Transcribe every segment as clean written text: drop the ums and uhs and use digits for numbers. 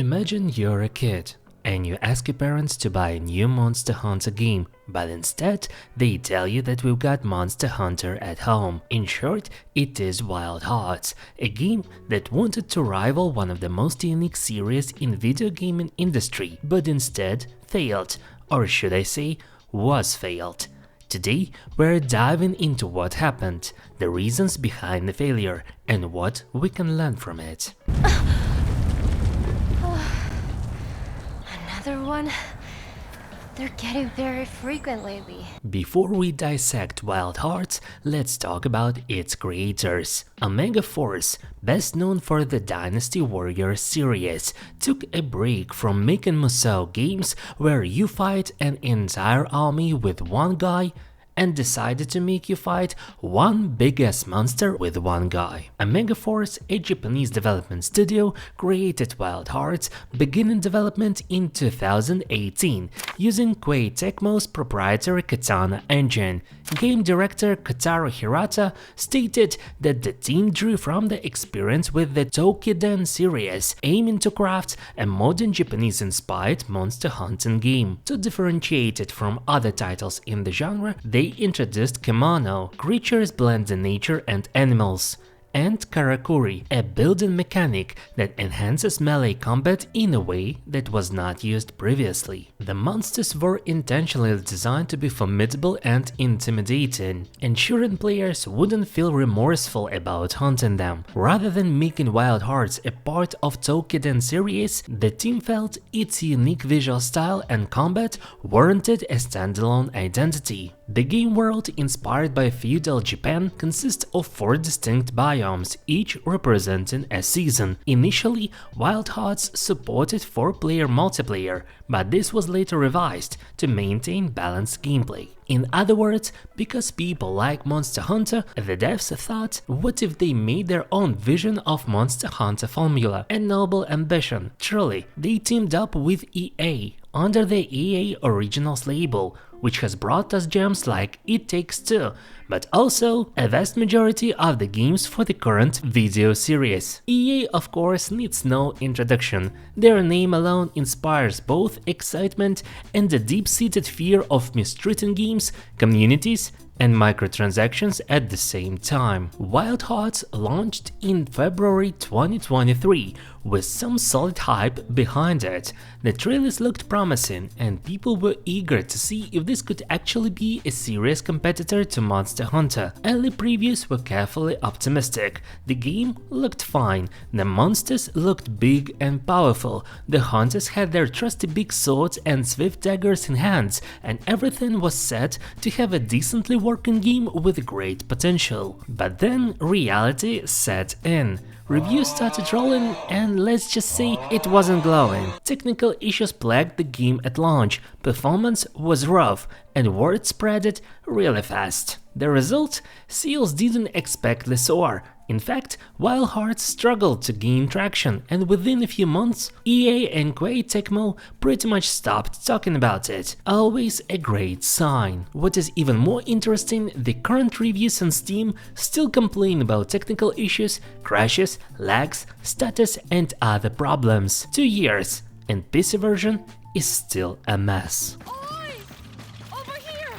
Imagine you're a kid and you ask your parents to buy a new Monster Hunter game, but instead they tell you that we've got Monster Hunter at home. In short, it is Wild Hearts, a game that wanted to rival one of the most unique series in video gaming industry, but instead failed, or should I say, was failed. Today, we're diving into what happened, the reasons behind the failure, and what we can learn from it. Another one? They're getting very frequent lately. Before we dissect Wild Hearts, let's talk about its creators. Omega Force, best known for the Dynasty Warriors series, took a break from making Musou games where you fight an entire army with one guy and decided to make you fight one big-ass monster with one guy. Omega Force, a Japanese development studio, created Wild Hearts, beginning development in 2018, using Koei Tecmo's proprietary Katana engine. Game director Kotaro Hirata stated that the team drew from the experience with the Toukiden series, aiming to craft a modern Japanese-inspired monster hunting game. To differentiate it from other titles in the genre, they introduced Kemono, creatures blending nature and animals, and Karakuri, a building mechanic that enhances melee combat in a way that was not used previously. The monsters were intentionally designed to be formidable and intimidating, ensuring players wouldn't feel remorseful about hunting them. Rather than making Wild Hearts a part of Toukiden series, the team felt its unique visual style and combat warranted a standalone identity. The game world, inspired by feudal Japan, consists of 4 distinct biomes, each representing a season. Initially, Wild Hearts supported 4-player multiplayer, but this was later revised to maintain balanced gameplay. In other words, because people like Monster Hunter, the devs thought, what if they made their own vision of Monster Hunter formula? A noble ambition. Truly, they teamed up with EA under the EA Originals label, which has brought us gems like It Takes Two, but also a vast majority of the games for the current video series. EA, of course, needs no introduction. Their name alone inspires both excitement and a deep-seated fear of mistreating games, communities, and microtransactions at the same time. Wild Hearts launched in February 2023 with some solid hype behind it. The trailers looked promising and people were eager to see if this could actually be a serious competitor to Monster Hunter. Early previews were carefully optimistic. The game looked fine, the monsters looked big and powerful, the hunters had their trusty big swords and swift daggers in hands, and everything was set to have a decently working game with great potential. But then reality set in. Reviews started rolling and let's just say it wasn't glowing. Technical issues plagued the game at launch, performance was rough, and word spread it really fast. The result? Sales didn't expectedly soar. In fact, Wild Hearts struggled to gain traction, and within a few months, EA and Koei Tecmo pretty much stopped talking about it. Always a great sign. What is even more interesting, the current reviews on Steam still complain about technical issues, crashes, lags, status, and other problems. 2 years, and PC version is still a mess. Oi! Over here!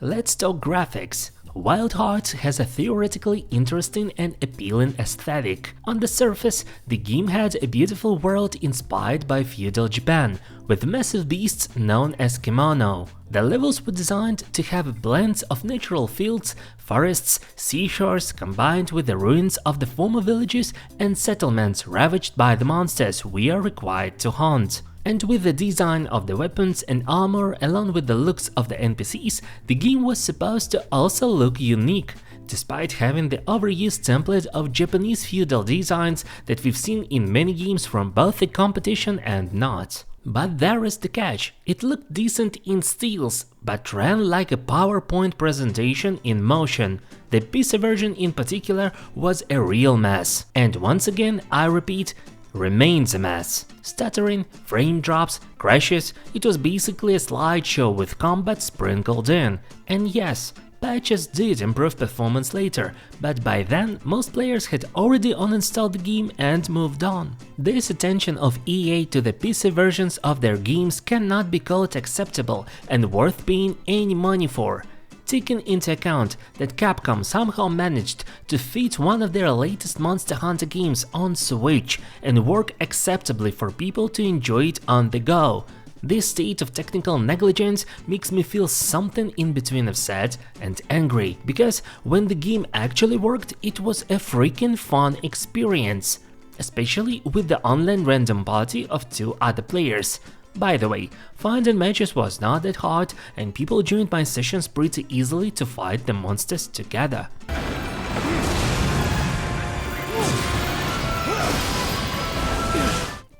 Let's talk graphics. Wild Hearts has a theoretically interesting and appealing aesthetic. On the surface, the game had a beautiful world inspired by feudal Japan, with massive beasts known as Kemono. The levels were designed to have blends of natural fields, forests, seashores combined with the ruins of the former villages and settlements ravaged by the monsters we are required to hunt. And with the design of the weapons and armor along with the looks of the NPCs, the game was supposed to also look unique, despite having the overused template of Japanese feudal designs that we've seen in many games from both the competition and not. But there is the catch, it looked decent in stills, but ran like a PowerPoint presentation in motion. The PC version in particular was a real mess. And once again, I repeat, remains a mess. Stuttering, frame drops, crashes, it was basically a slideshow with combat sprinkled in. And yes, patches did improve performance later, but by then most players had already uninstalled the game and moved on. This attention of EA to the PC versions of their games cannot be called acceptable and worth paying any money for. Taking into account that Capcom somehow managed to fit one of their latest Monster Hunter games on Switch and work acceptably for people to enjoy it on the go. This state of technical negligence makes me feel something in between of sad and angry, because when the game actually worked, it was a freaking fun experience, especially with the online random party of 2 other players. By the way, finding matches was not that hard and people joined my sessions pretty easily to fight the monsters together.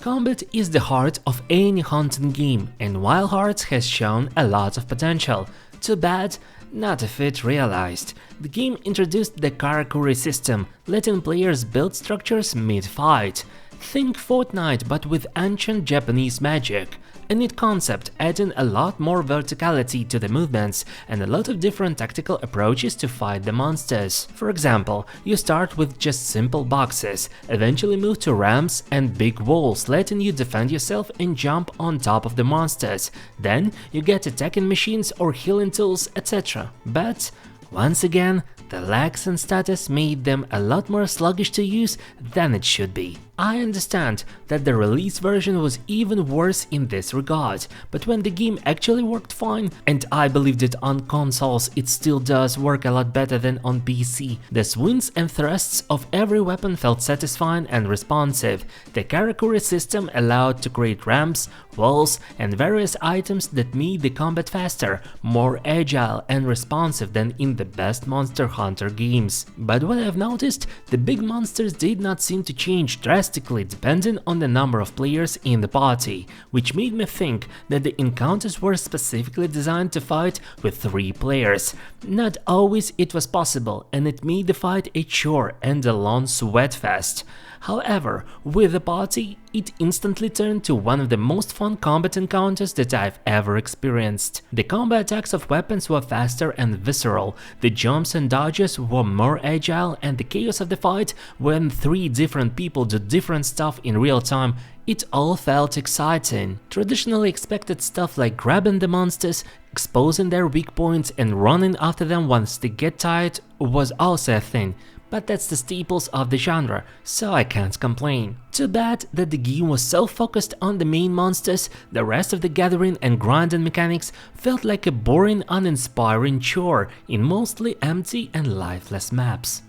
Combat is the heart of any hunting game, and Wild Hearts has shown a lot of potential. Too bad, not if it realized. The game introduced the Karakuri system, letting players build structures mid-fight. Think Fortnite but with ancient Japanese magic. A neat concept, adding a lot more verticality to the movements and a lot of different tactical approaches to fight the monsters. For example, you start with just simple boxes, eventually move to ramps and big walls, letting you defend yourself and jump on top of the monsters. Then you get attacking machines or healing tools, etc. But once again, the lags and status made them a lot more sluggish to use than it should be. I understand that the release version was even worse in this regard, but when the game actually worked fine, and I believe that on consoles it still does work a lot better than on PC, the swings and thrusts of every weapon felt satisfying and responsive. The Karakuri system allowed to create ramps, walls, and various items that made the combat faster, more agile and responsive than in the best Monster Hunter games. But what I've noticed, the big monsters did not seem to change drastically depending on the number of players in the party, which made me think that the encounters were specifically designed to fight with 3 players. Not always it was possible, and it made the fight a chore and a long sweat fest. However, with the party, it instantly turned to one of the most fun combat encounters that I've ever experienced. The combat attacks of weapons were faster and visceral, the jumps and dodges were more agile, and the chaos of the fight, when 3 different people do different stuff in real time, it all felt exciting. Traditionally expected stuff like grabbing the monsters, exposing their weak points and running after them once they get tired was also a thing. But that's the staples of the genre, so I can't complain. Too bad that the game was so focused on the main monsters, the rest of the gathering and grinding mechanics felt like a boring, uninspiring chore in mostly empty and lifeless maps.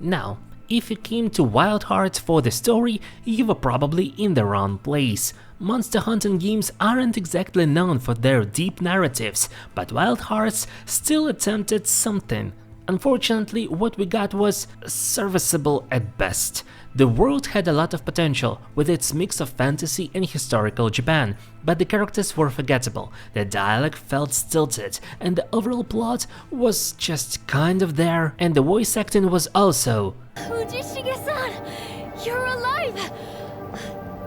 Now, if you came to Wild Hearts for the story, you were probably in the wrong place. Monster hunting games aren't exactly known for their deep narratives, but Wild Hearts still attempted something. Unfortunately, what we got was serviceable at best. The world had a lot of potential with its mix of fantasy and historical Japan, but the characters were forgettable, the dialogue felt stilted, and the overall plot was just kind of there, and the voice acting was also… Fujishige-san, you're alive!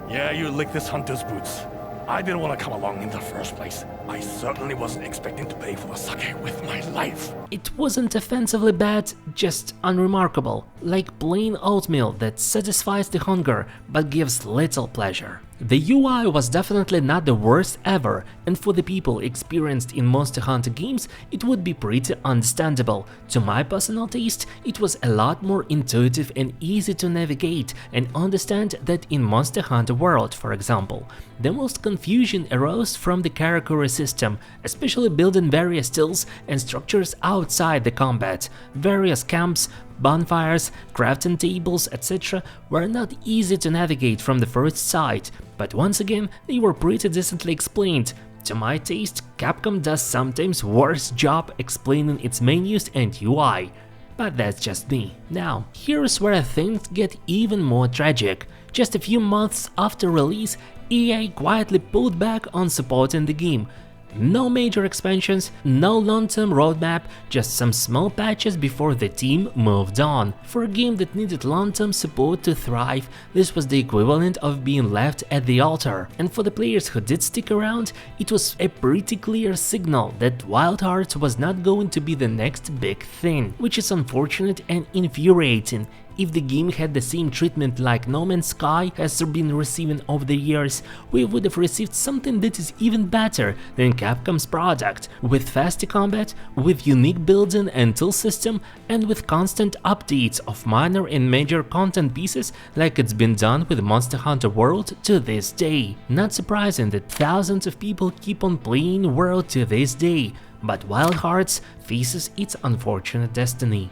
Yeah, you licked this hunter's boots. I didn't want to come along in the first place. I certainly wasn't expecting to pay for the sake with my life. It wasn't offensively bad, just unremarkable, like plain oatmeal that satisfies the hunger but gives little pleasure. The UI was definitely not the worst ever, and for the people experienced in Monster Hunter games, it would be pretty understandable. To my personal taste, it was a lot more intuitive and easy to navigate and understand than in Monster Hunter World, for example. The most confusion arose from the Karakuri system, especially building various tills and structures outside the combat. Various camps, bonfires, crafting tables, etc. were not easy to navigate from the first sight, but once again they were pretty decently explained. To my taste, Capcom does sometimes worse job explaining its menus and UI, but that's just me. Now, here's where things get even more tragic. Just a few months after release, EA quietly pulled back on supporting the game. No major expansions, no long-term roadmap, just some small patches before the team moved on. For a game that needed long-term support to thrive, this was the equivalent of being left at the altar. And for the players who did stick around, it was a pretty clear signal that Wild Hearts was not going to be the next big thing, which is unfortunate and infuriating. If the game had the same treatment like No Man's Sky has been receiving over the years, we would have received something that is even better than Capcom's product, with faster combat, with unique building and tool system, and with constant updates of minor and major content pieces like it's been done with Monster Hunter World to this day. Not surprising that thousands of people keep on playing World to this day, but Wild Hearts faces its unfortunate destiny.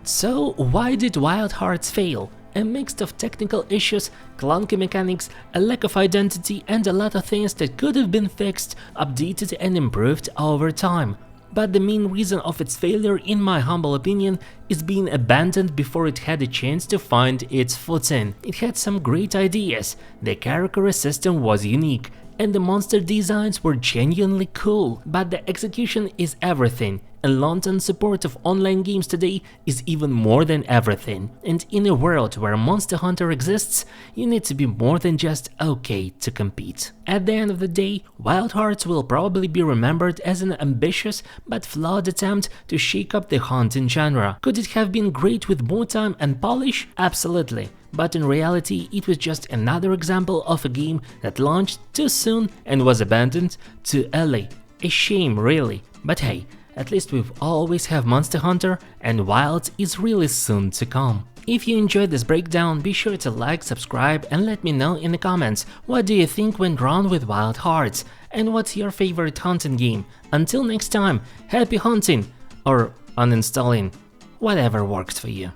So why did Wild Hearts fail? A mix of technical issues, clunky mechanics, a lack of identity, and a lot of things that could have been fixed, updated and improved over time. But the main reason of its failure, in my humble opinion, is being abandoned before it had a chance to find its footing. It had some great ideas, the Karakura system was unique, and the monster designs were genuinely cool, but the execution is everything, and long-term support of online games today is even more than everything. And in a world where Monster Hunter exists, you need to be more than just okay to compete. At the end of the day, Wild Hearts will probably be remembered as an ambitious but flawed attempt to shake up the hunting genre. Could it have been great with more time and polish? Absolutely. But in reality, it was just another example of a game that launched too soon and was abandoned too early. A shame, really. But hey, at least we've always have Monster Hunter, and Wild is really soon to come. If you enjoyed this breakdown, be sure to like, subscribe, and let me know in the comments what do you think went wrong with Wild Hearts, and what's your favorite hunting game. Until next time, happy hunting, or uninstalling, whatever works for you.